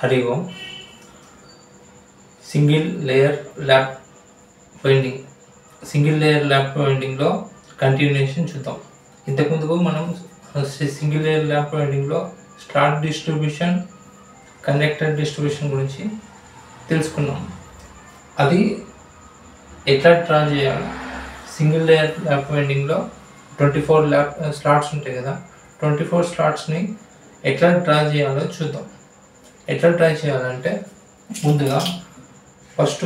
हरि ओम single layer lap వైండింగ్లో continuation చూద్దాం. ఇంతకుముందు మనం సింగిల్ లేయర్ ల్యాప్ వైండింగ్లో స్టార్ డిస్ట్రిబ్యూషన్ కండక్టర్ డిస్ట్రిబ్యూషన్ గురించి తెలుసుకున్నాం. అది ఎట్లా డ్రా చేయాలి, సింగిల్ లేయర్ ల్యాప్ వైండింగ్లో 24 స్లాట్స్ ఉంటాయి కదా, 24 స్లాట్స్ని ఎట్లా డ్రా చేయాలో చూద్దాం. ఎట్లా డ్రా చేయాలంటే ముందుగా ఫస్ట్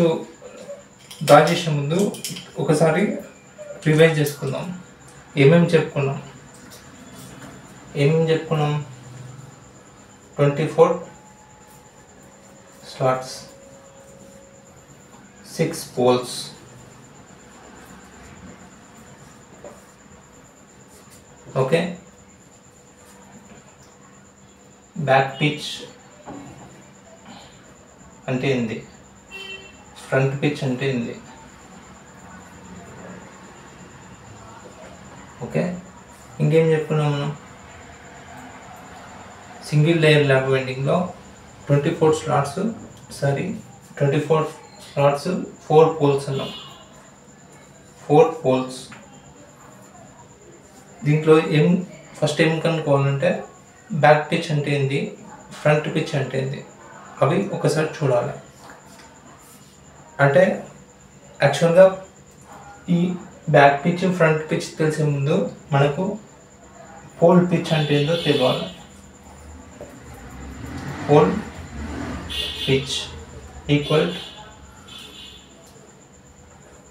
డ్రా చేసే ముందు ఒకసారి రివైజ్ చేసుకుందాం. ఏమేమి చెప్పుకున్నాం 24 slots, 6 poles, okay. Back pitch అంటే ఏంది, ఫ్రంట్ పిచ్ అంటే ఏంది, ఓకే. ఇంకేం చెప్పుకున్నాం మనం, సింగిల్ లేయర్ ల్యాప్ వైండింగ్లో 24 స్లాట్స్ 4 పోల్స్ అన్నాం. 4 పోల్స్. దీంట్లో ఫస్ట్ ఏం కనుక్కోవాలంటే బ్యాక్ పిచ్ అంటే ఏంది, ఫ్రంట్ పిచ్ అంటే ఏంది, అవి ఒకసారి చూడాలి. అంటే యాక్చువల్గా ఈ బ్యాక్ పిచ్ ఫ్రంట్ పిచ్ తెలిసే ముందు మనకు పోల్ పిచ్ అంటే ఏందో తెలియాలి. Pole pitch equal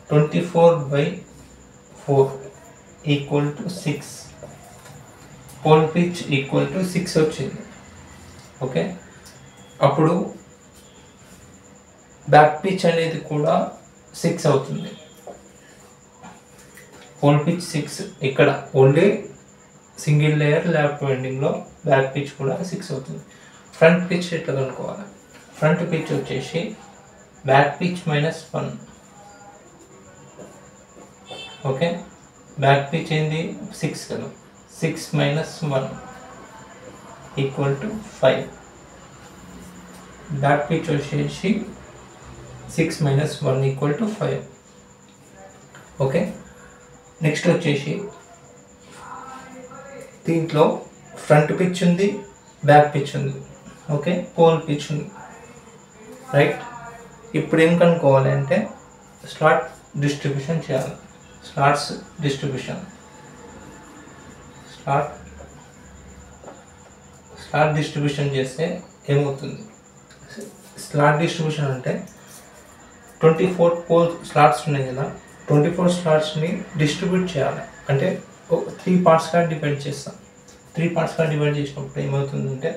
24/4 equal to 6. Pole pitch equal to 6 వచ్చింది, ఓకే. అప్పుడు బ్యాక్ పిచ్ అనేది కూడా 6 అవుతుంది. Pole pitch 6. ఇక్కడ ఓన్లీ సింగిల్ లేయర్ ల్యాప్ వైండింగ్లో బ్యాక్ పిచ్ కూడా 6 అవుతుంది. ఫ్రంట్ పిచ్ ఎట్లా కనుక్కోవాలి, ఫ్రంట్ పిచ్ వచ్చేసి back pitch -1, okay. Back pitch ఏంది 6 కదా, 6 - 1 ఈక్వల్ టు 5. బ్యాక్ పిచ్ వచ్చేసి 6 - 1 ఈక్వల్ టు 5, ఓకే. నెక్స్ట్ వచ్చేసి దీంట్లో ఫ్రంట్ పిచ్ ఉంది, బ్యాక్ పిచ్ ఉంది, ఓకే. పోల్ పిచ్ ఉంది, రైట్. ఇప్పుడు ఏం కనుక్కోవాలి అంటే స్లాట్ డిస్ట్రిబ్యూషన్ చేయాలి. స్లాట్ డిస్ట్రిబ్యూషన్ చేస్తే ఏమవుతుంది, స్లాట్ డిస్ట్రిబ్యూషన్ అంటే 24 పోల్ స్లాట్స్ ఉన్నాయి కదా, 24 స్లాట్స్ని డిస్ట్రిబ్యూట్ చేయాలి. అంటే 3 పార్ట్స్గా డివైడ్ చేస్తాం. 3 పార్ట్స్గా డివైడ్ చేసినప్పుడు ఏమవుతుందంటే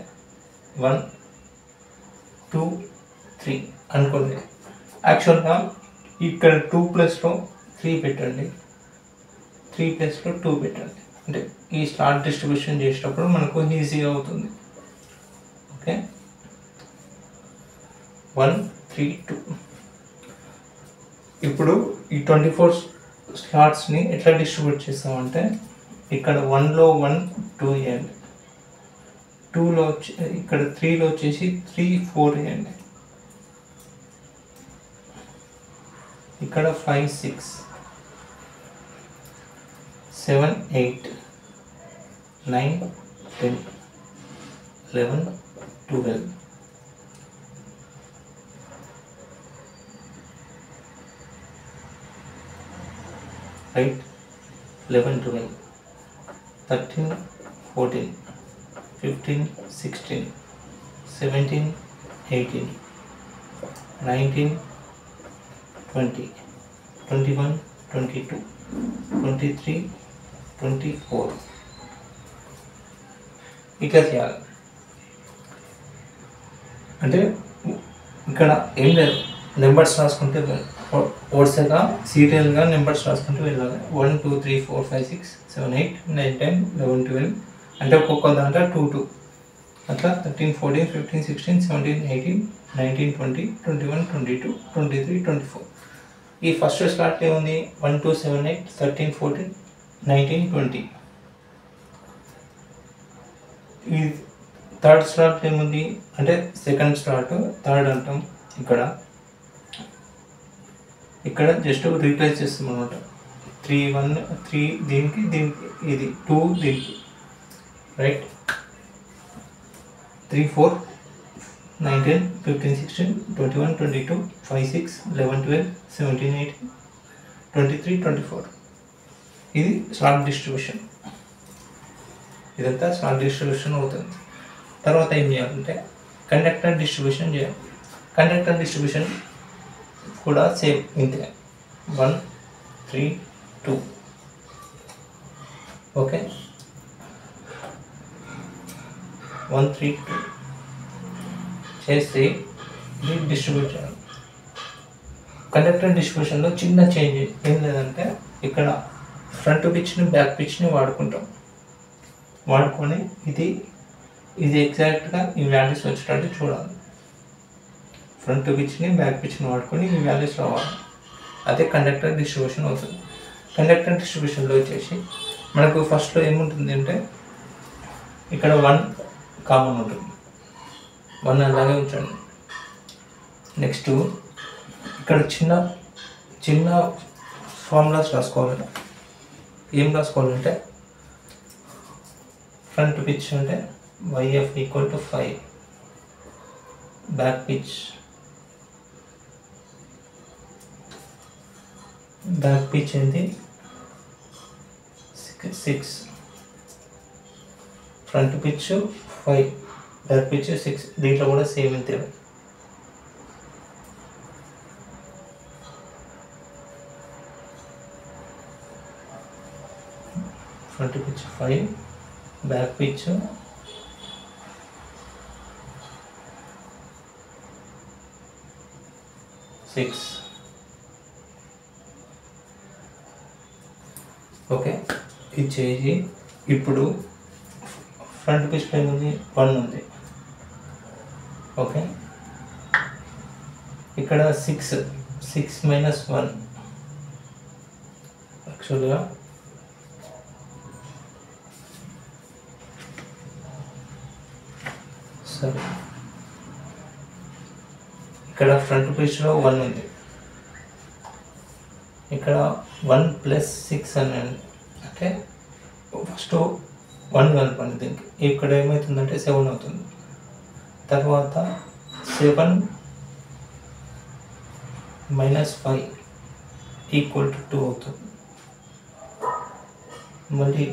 1 2 3 అనుకోండి. యాక్చువల్గా ఇక్కడ 2 ప్లస్లో 3 పెట్టండి, 3 ప్లస్లో 2 పెట్టండి. అంటే ఈ స్లాట్ డిస్ట్రిబ్యూషన్ చేసేటప్పుడు మనకు ఈజీగా అవుతుంది, ఓకే. 1 3 2. ఇప్పుడు ఈ 24 స్లాట్స్ని ఎట్లా డిస్ట్రిబ్యూట్ చేస్తామంటే ఇక్కడ 1లో 1 2 వేయండి, 2లో ఇక్కడ 3లో వచ్చేసి 3 4 వేయండి, ఇక్కడ 5 6 7 8 9 10 11 12. రైట్. 11 12 13 14 15 16 17 18 19 20 21 22 23 24. ఇట్లా చేయాలి. అంటే ఇక్కడ ఏం లేదు, నెంబర్స్ రాసుకుంటే వరుసగా సీరియల్గా నెంబర్స్ రాసుకుంటూ వెళ్ళాలి. 1 2 3 4 5 6 7 8 9 10 11 12. అంటే ఒక్కొక్క దాంట్లో 2 2 అట్లా 13 14 15 16 17 18 19 20 21 22 23 24. ఈ ఫస్ట్ స్లాట్ ఏముంది 1 2 7 8 13 14 19 20. ఈ థర్డ్ స్లాట్ ఏముంది అంటే సెకండ్ స్లాట్ థర్డ్ అంటాం. ఇక్కడ జస్ట్ రీప్లేస్ చేస్తాం అనమాట. 3 1 3 దీనికి ఇది 2 దీనికి, రైట్. 3 4 9 10 15 16 21 22 5 6 11 12 17 18 23 24. ఇది స్లాట్ డిస్ట్రిబ్యూషన్. ఇదంతా స్లాట్ డిస్ట్రిబ్యూషన్ అవుతుంది. తర్వాత ఏం చేయాలంటే కండక్టర్ డిస్ట్రిబ్యూషన్ చేయాలి. కండక్టర్ డిస్ట్రిబ్యూషన్ కూడా సేమ్ ఇంతే, 1 3 2. ఓకే, 1 3 2 చేసి ఇది డిస్ట్రిబ్యూట్ చేయాలి. కండక్టర్ డిస్ట్రిబ్యూషన్లో చిన్న చేంజ్ ఏం లేదంటే ఇక్కడ ఫ్రంట్ పిచ్ని బ్యాక్ పిచ్ని వాడుకొని ఇది ఎగ్జాక్ట్గా ఈ వాల్యూస్ వచ్చేటట్టు చూడాలి. ఫ్రంట్ పిచ్ని బ్యాక్ పిచ్ని వాడుకొని ఈ వాల్యూస్ రావాలి. అదే కండక్టర్ డిస్ట్రిబ్యూషన్ అవుతుంది. కండక్టర్ డిస్ట్రిబ్యూషన్లో వచ్చేసి మనకు ఫస్ట్లో ఏముంటుంది అంటే ఇక్కడ 1 కామన్ ఉంటుంది, 1 అలాగే ఉంచండి. నెక్స్ట్ ఇక్కడ చిన్న ఫార్ములాస్ రాసుకోవాలి. ఏం రాసుకోవాలంటే ఫ్రంట్ పిచ్ అంటే YF = 5, బ్యాక్ పిచ్ ఏంటి 6, ఫ్రంట్ పిచ్ 5, బ్యాక్ పిచ్ 6. దీంట్లో కూడా సేమ్ ఇంతే. Front pitch 5, back pitch 6. Okay, ఇది చేసి ఇప్పుడు ఫ్రంట్ పిచ్ పైన ఉంది 1 ఉంది. ఓకే, ఇక్కడ 6 - 1 యాక్చువల్గా సరే, ఇక్కడ ఫ్రంట్ పిచ్లో 1 ఉంది, ఇక్కడ 1 + 6 అని అంటే ఫస్ట్ 1 కలపండి దీనికి. ఇక్కడ ఏమవుతుందంటే 7 అవుతుంది. తర్వాత 7 - 5 = 2 అవుతుంది. మళ్ళీ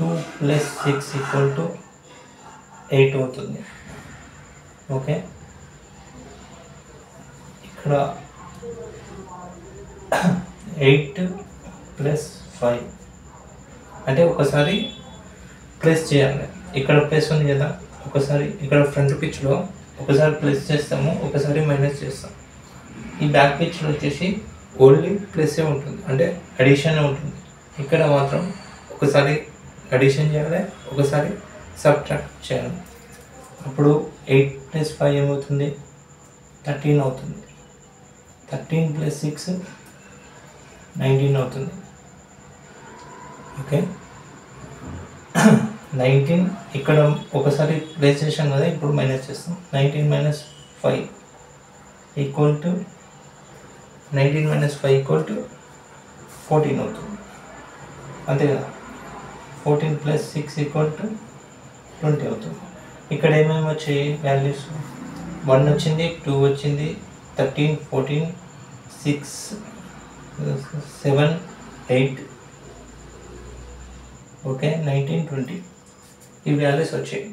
2 + 6 = 8 అవుతుంది. ఓకే, ఇక్కడ 8 + 5 అంటే ఒకసారి ప్లస్ చేయాలి. ఇక్కడ ప్లస్ ఉంది కదా, ఒకసారి ఇక్కడ ఫ్రంట్ పిచ్లో ఒకసారి ప్లస్ చేస్తాము, ఒకసారి మైనస్ చేస్తాం. ఈ బ్యాక్ పిచ్లో వచ్చేసి ఓన్లీ ప్లస్సే ఉంటుంది, అంటే అడిషన్ ఉంటుంది. ఇక్కడ మాత్రం ఒకసారి అడిషన్ చేయాలి, ఒకసారి సబ్ట్రాక్ట్ చేయాలి. అప్పుడు 8 + 5 ఏమవుతుంది 13 అవుతుంది. 13 + 6 19 అవుతుంది. ఓకే, 19 ఇక్కడ ఒకసారి ప్లేస్ చేసాం కదా, ఇప్పుడు మైనస్ చేస్తాం. 19 - 5 = 19 - 5 = 14 అవుతుంది. అంతే కదా, 14 + 6 = 20 అవుతుంది. ఇక్కడ ఏమేమి వచ్చాయి వాల్యూస్? 1 వచ్చింది, 2 వచ్చింది, 13 14 6 7 8 ఓకే 19 20 ఈ వాల్యూస్ వచ్చాయి.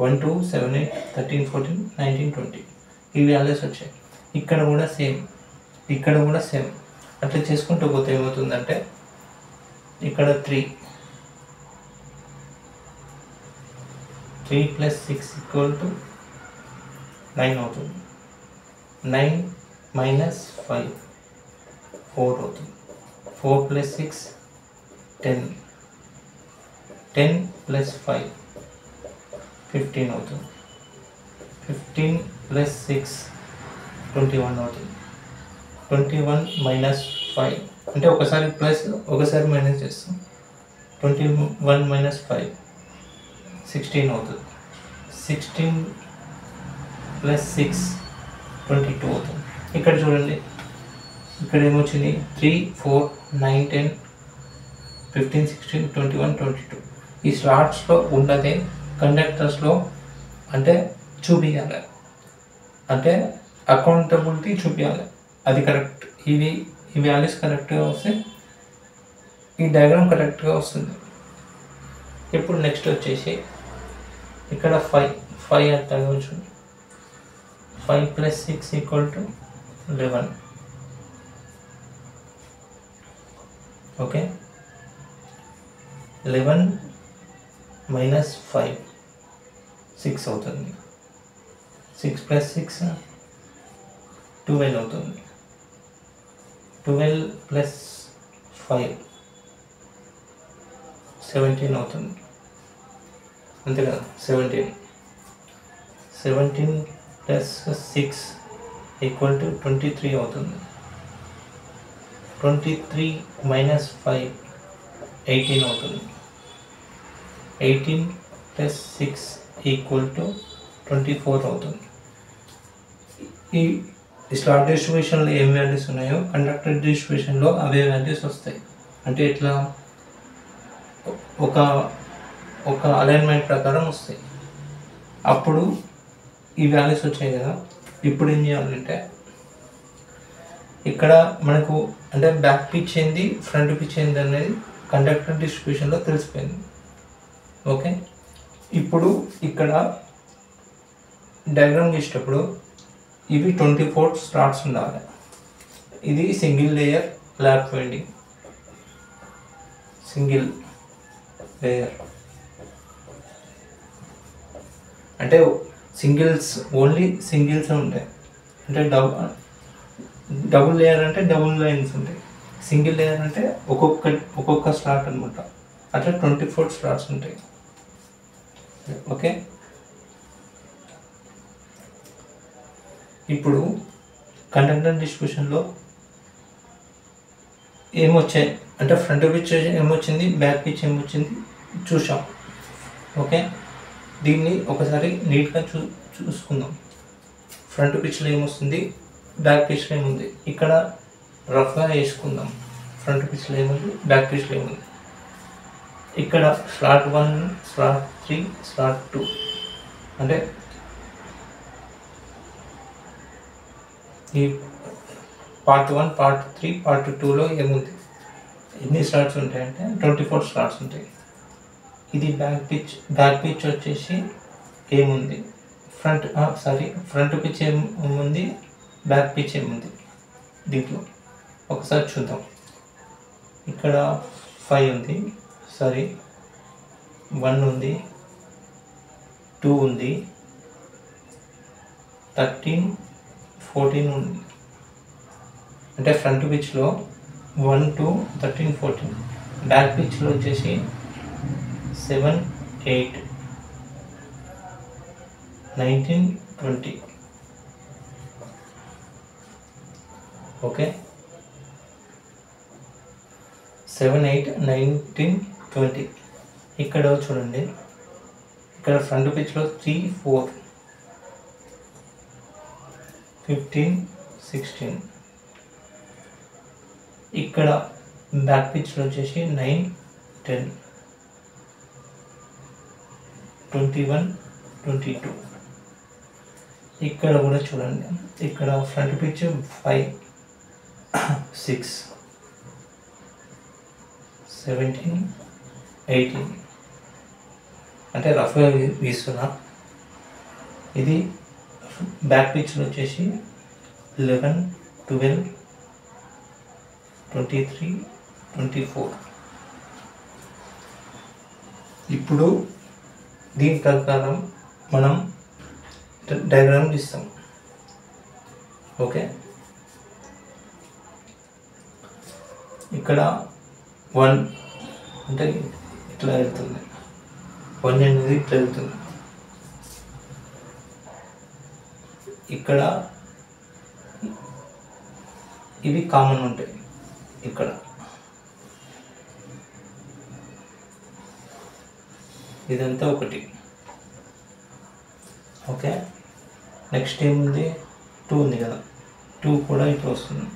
1 2 7 8 13 14 19 20 ఈ వాల్యూస్ వచ్చాయి. ఇక్కడ కూడా సేమ్. అట్లా చేసుకుంటూ పోతే ఏమవుతుందంటే ఇక్కడ 3 + 6 = 9 అవుతుంది. 9 - 5 4 అవుతుంది. 4 + 6 10. 10 + 5 15 అవుతుంది. 15 + 6 21 అవుతుంది. 21 - 5 అంటే ఒకసారి ప్లస్ ఒకసారి మైనస్ చేస్తాం. 21 - 5 16 అవుతుంది. 16 ప్లస్ 6 22 అవుతుంది. ఇక్కడ చూడండి, ఇక్కడ ఏమొచ్చింది 3 4 9 10 15 16 21 22. ఈ స్లాట్స్లో ఉన్నదే కండక్టర్స్లో అంటే చూపించాలి, అంటే అకౌంటబిలిటీ చూపించాలి. అది కరెక్ట్, ఈ వాల్యూస్ కరెక్ట్గా వస్తే ఈ డయాగ్రామ్ కరెక్ట్గా వస్తుంది. ఇప్పుడు నెక్స్ట్ వచ్చేసి ఇక్కడ 5 అంటే చూడండి, 5 + 6 = 11. ఓకే, 11 - 5 6 అవుతుంది. 6 + 6 12 అవుతుంది. 12 + 5 17 అవుతుంది, అంతే కదా. 17 + 6 = 23 అవుతుంది. 23 - 5 18 అవుతుంది. 18 + 6 = 24 అవుతుంది. ఈ స్లాట్ డిస్ట్రిబ్యూషన్లో ఏం వాల్యూస్ ఉన్నాయో కండక్టర్ డిస్ట్రిబ్యూషన్లో అవే వాల్యూస్ వస్తాయి. అంటే ఇట్లా ఒక అలైన్మెంట్ ప్రకారం వస్తాయి. అప్పుడు ఈ వాల్యూస్ వచ్చాయి కదా. ఇప్పుడు ఏం చేయాలంటే ఇక్కడ మనకు అంటే బ్యాక్ పిచ్ ఏంది, ఫ్రంట్ పిచ్ ఏంది అనేది కండక్టర్ డిస్ట్రిబ్యూషన్లో తెలిసిపోయింది. ఓకే, ఇప్పుడు ఇక్కడ డయాగ్రామ్ గీసేటప్పుడు ఇవి 24 స్లాట్స్ ఉండాలి. ఇది single layer lap winding, single layer అంటే ఓన్లీ సింగిల్స్ ఉంటాయి. అంటే డబుల్ లేయర్ అంటే డబుల్ లైన్స్ ఉంటాయి. సింగిల్ లేయర్ అంటే ఒక్కొక్క స్లాట్ అనమాట. అట్లా 24 స్లాట్స్ ఉంటాయి. ఓకే, ఇప్పుడు కండక్టర్ డిస్ట్రిబ్యూషన్లో ఏమొచ్చాయి అంటే ఫ్రంట్ పిచ్ ఏమొచ్చింది, బ్యాక్ పిచ్ ఏమొచ్చింది చూసాం. ఓకే, దీన్ని ఒకసారి నీట్గా చూసుకుందాం. ఫ్రంట్ పిచ్లో ఏమొస్తుంది, బ్యాక్ పిచ్లో ఏముంది. ఇక్కడ రఫ్గా వేసుకుందాం. ఫ్రంట్ పిచ్లో ఏముంది, బ్యాక్ పిచ్లో ఏముంది. ఇక్కడ స్లాట్ 1, స్లాట్ 3, స్లాట్ 2 అంటే ఈ పార్ట్ 1, పార్ట్ 3, పార్ట్ 2లో ఏముంది, ఎన్ని స్లాట్స్ ఉంటాయంటే 24 స్లాట్స్ ఉంటాయి. ఇది బ్యాక్ పిచ్ వచ్చేసి ఏముంది, ఫ్రంట్ పిచ్ ఏముంది, బ్యాక్ పిచ్ ఏముంది దీంట్లో ఒకసారి చూద్దాం. ఇక్కడ 5 ఉంది, 1 ఉంది, 2 ఉంది, 13 14 ఉంది. అంటే ఫ్రంట్ పిచ్లో 1 2 13 14, బ్యాక్ పిచ్లో వచ్చేసి 7 8 19 20. ఓకే, 7 8 19 20. ఇక్కడ చూడండి, ఇక్కడ ఫ్రంట్ పిచ్లో 3 4 15 16. ఇక్కడ బ్యాక్ పిచ్లో వచ్చేసి 9 10 21 22. ఇక్కడ కూడా చూడండి, ఇక్కడ ఫ్రంట్ పిచ్ 5 6 17 18. అంటే రఫ్గా గీస్తున్నా. ఇది బ్యాక్ పిచ్లో వచ్చేసి 11 12 23 24. ఇప్పుడు దీని ప్రకారం మనం డయాగ్రామ్ గీస్తాం. ఓకే, ఇక్కడ 1 అంటే ఇట్లా వెళ్తుంది, 1 అనేది ఇట్లా వెళ్తుంది. ఇక్కడ ఇవి కామన్ ఉంటాయి. ఇక్కడ ఇదంతా ఒకటి. ఓకే, నెక్స్ట్ ఏముంది, 2 ఉంది కదా, 2 కూడా ఇట్లా వస్తుంది.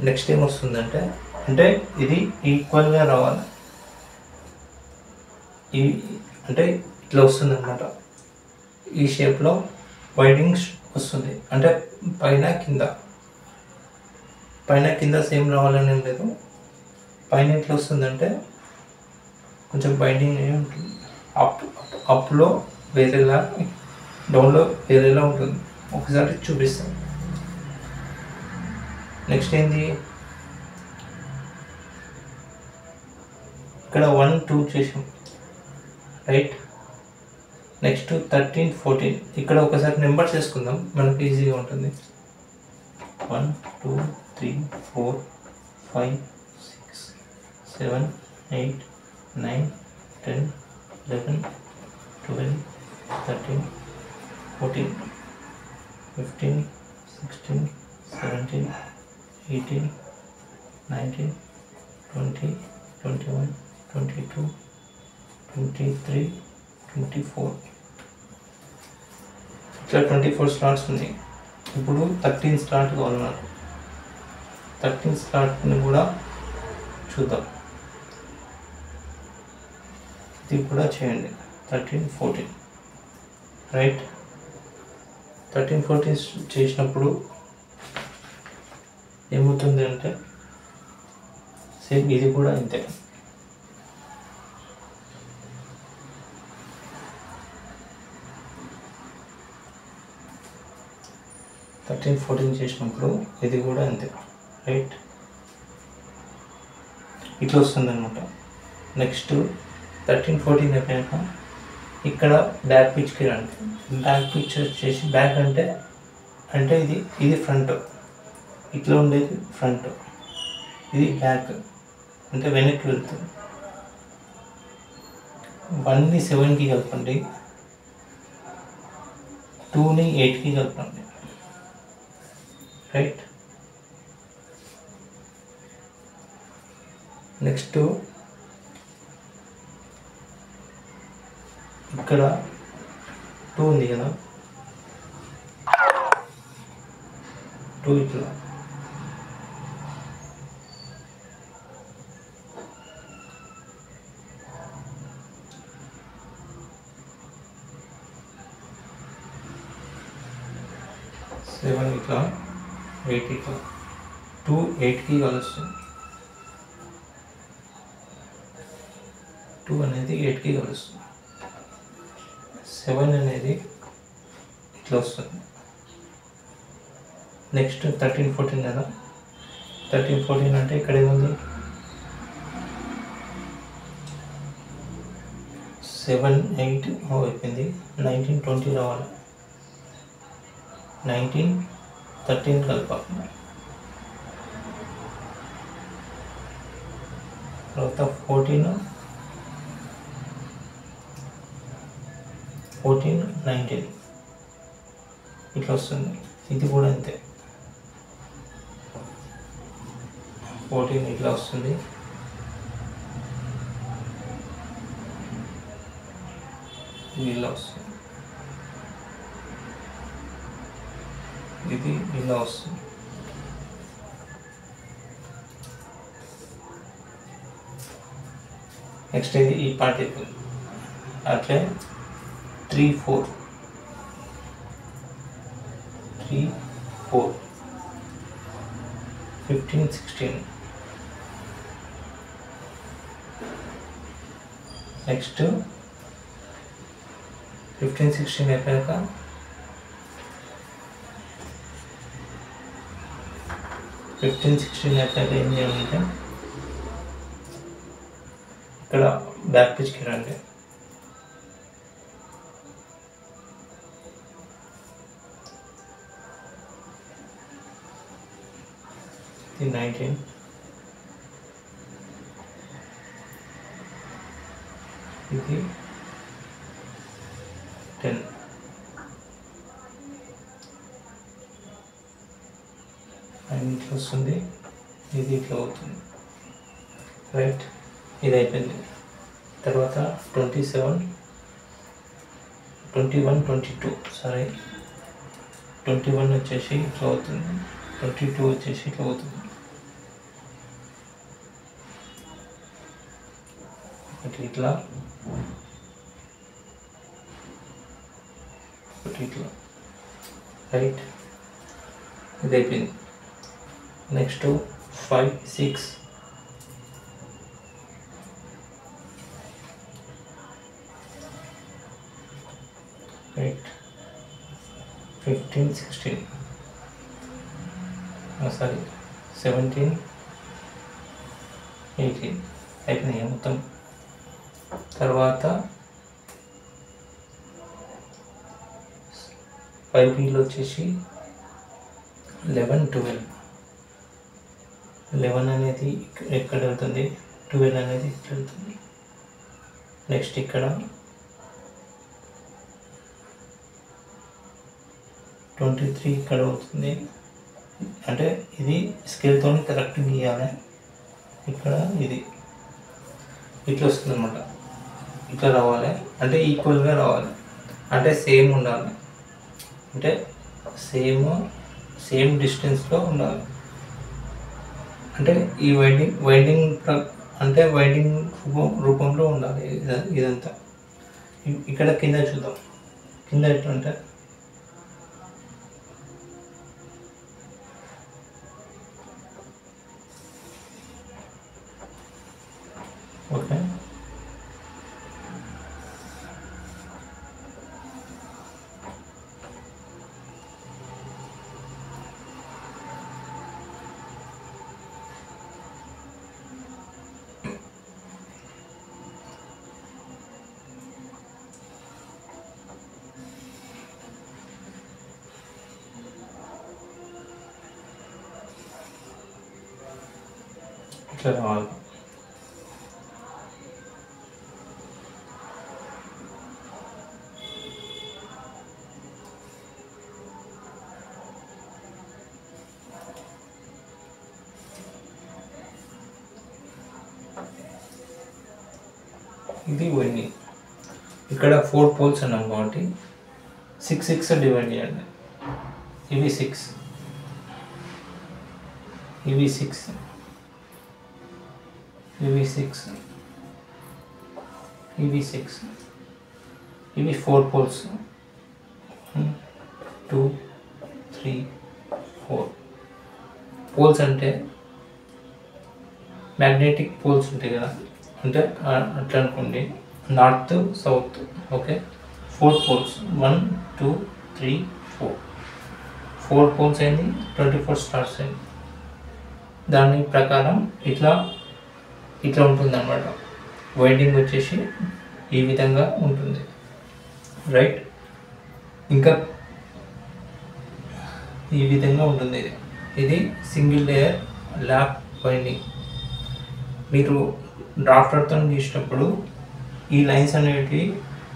నెక్స్ట్ ఏమొస్తుందంటే, అంటే ఇది ఈక్వల్గా రావాలి, అంటే ఇట్లా వస్తుంది అనమాట. ఈ షేప్లో వైడింగ్స్ వస్తుంది, అంటే పైన కింద సేమ్ రావాలని ఏం లేదు. పైన ఎట్లా వస్తుందంటే కొంచెం బైండింగ్ అయ్యి ఉంటుంది. అప్లో వేరేలా, డౌన్లో వేరేలా ఉంటుంది. ఒకసారి చూపిస్తాను. నెక్స్ట్ ఏంది, ఇక్కడ 1, 2 చేసాం, రైట్. నెక్స్ట్ 13, 14 ఇక్కడ ఒకసారి నెంబర్స్ వేసుకుందాం, మనకు ఈజీగా ఉంటుంది. 1, 2, 3, 4, 5, 6, 7, 8, 9, 10, 11, 12, 13, 14, 15, 16, 17, 18, 19, 20, 21, 22, 23, 24 ఇట్లా 24 స్లాట్స్ ఉన్నాయి. ఇప్పుడు 13 స్లాట్ కావాలి నాకు. 13 స్లాట్ని కూడా చూద్దాం, ఇది కూడా చేయండి. 13, 14 రైట్. 13, 14 చేసినప్పుడు ఏమవుతుంది అంటే సేమ్ ఇది కూడా ఇంతే. థర్టీన్ 14 చేసినప్పుడు ఇది కూడా అంతే, రైట్. ఇట్లా వస్తుంది అనమాట. నెక్స్ట్ 13, 14 అయిపోయాక ఇక్కడ బ్యాక్ పిచ్కి రండి. బ్యాక్ పిచ్ వచ్చేసి, బ్యాక్ అంటే ఇది ఫ్రంట్, ఇట్లా ఉండేది ఫ్రంట్, ఇది బ్యాక్ అంటే వెనక్కి వెళ్తుంది. 1ని 7కి కలపండి, 2ని 8కి కలపండి, రైట్. నెక్స్ట్ ఇక్కడ 2 ఉంది కదా, 2 ఇట్లా, సెవెన్ ఇట్లా, 8 ఇట్లా, 2 8కి కలుస్తుంది, 2 అనేది 8కి కలుస్తుంది, 7 అనేది ఇట్లా వస్తుంది. నెక్స్ట్ 13, 14 కదా, 13, 14 అంటే ఇక్కడ ఏముంది, 7, 8 అయిపోయింది. 19, 20 రావాలి, 19, 13 కలపాలి. తర్వాత 14, 19 ఇట్లా వస్తుంది. ఇది కూడా అంతే, 14 ఇట్లా వస్తుంది, ఇది ఇలా వస్తుంది, ఇది ఇలా వస్తుంది. నెక్స్ట్ ఇది ఈ పార్ట్ అయిపోయింది. అట్లే 3, 4, 15, 16. నెక్స్ట్ 15, 16 అయిపోయాక ఏం చేయాలంటే ఇక్కడ బ్యాక్ పిచ్కి రండి. ఇది 19, ఇది 10. అండ్ ఇట్లా వస్తుంది, ఇది ఇట్లా అవుతుంది, రైట్. ఇది అయిపోయింది. తర్వాత 27, 21, 22 సారీ 21 వచ్చేసి ఇట్లా అవుతుంది, 22 వచ్చేసి ఇట్లా అవుతుంది. ఇట్లా ఇట్లా రైట్. ఇది అయిపోయింది. నెక్స్ట్ 5, 6 రైట్, 15, 16 సారీ 17, 18 అయిపోయినాయి మొత్తం. తర్వాత 5Bలో వచ్చేసి 11, 12. 11 అనేది ఎక్కడ వెళ్తుంది, 12 అనేది ఇక్కడ వెళ్తుంది. నెక్స్ట్ ఇక్కడ 23 ఇక్కడ అవుతుంది. అంటే ఇది స్కేల్తో కరెక్ట్ గీయాలి. ఇక్కడ ఇది ఇట్లా వస్తుంది అన్నమాట, ఇట్లా రావాలి. అంటే ఈక్వల్గా రావాలి, అంటే సేమ్ ఉండాలి, అంటే సేమ్ డిస్టెన్స్లో ఉండాలి. అంటే ఈ వైండింగ్ అంటే వైండింగ్ రూపంలో ఉండాలి ఇదంతా. ఇక్కడ కింద చూద్దాం. కింద ఎట్లంటే ఓకే, ఇట్లా రావాలి. ఇది వైండింగ్. ఇక్కడ 4 పోల్స్ అన్నాం కాబట్టి 6, 6 డివైడ్ చేయండి. ఇవి 6, ఇవి 6, ఇవి 6, ఇవి 6, ఇవి 4 పోల్స్. 1, 2, 3, 4 పోల్స్ అంటే మ్యాగ్నెటిక్ పోల్స్ ఉంటాయి కదా, అంటే అట్లా అనుకోండి, north south. Okay, 4 poles, 1, 2, 3, 4 poles అయింది, 24 స్టార్స్ అయింది. దాని ప్రకారం ఇట్లా ఉంటుంది అన్నమాట. వైండింగ్ వచ్చేసి ఈ విధంగా ఉంటుంది, రైట్. ఇంకా ఈ విధంగా ఉంటుంది. ఇది సింగిల్ లేయర్ ల్యాప్ వైండింగ్. మీరు డ్రాఫ్టర్తో గీసినప్పుడు ఈ లైన్స్ అనేవి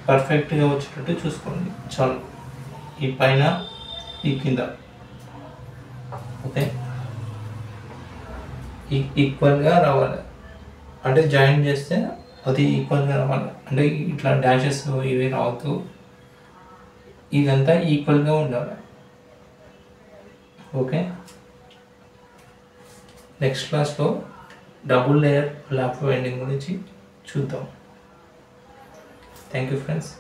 పర్ఫెక్ట్గా వచ్చేటట్టు చూసుకోండి చాలు. ఈ పైన ఈ కింద ఓకే ఈక్వల్గా రావాలి. అంటే జాయిన్ చేస్తే అది ఈక్వల్గా రావాలి. అంటే ఇట్లా డాషెస్ ఇవి రావద్దు, ఇదంతా ఈక్వల్గా ఉండాలి. ఓకే, నెక్స్ట్ క్లాస్లో డబుల్ లేయర్ ల్యాప్ వైండింగ్ గురించి చూద్దాం. Thank you friends.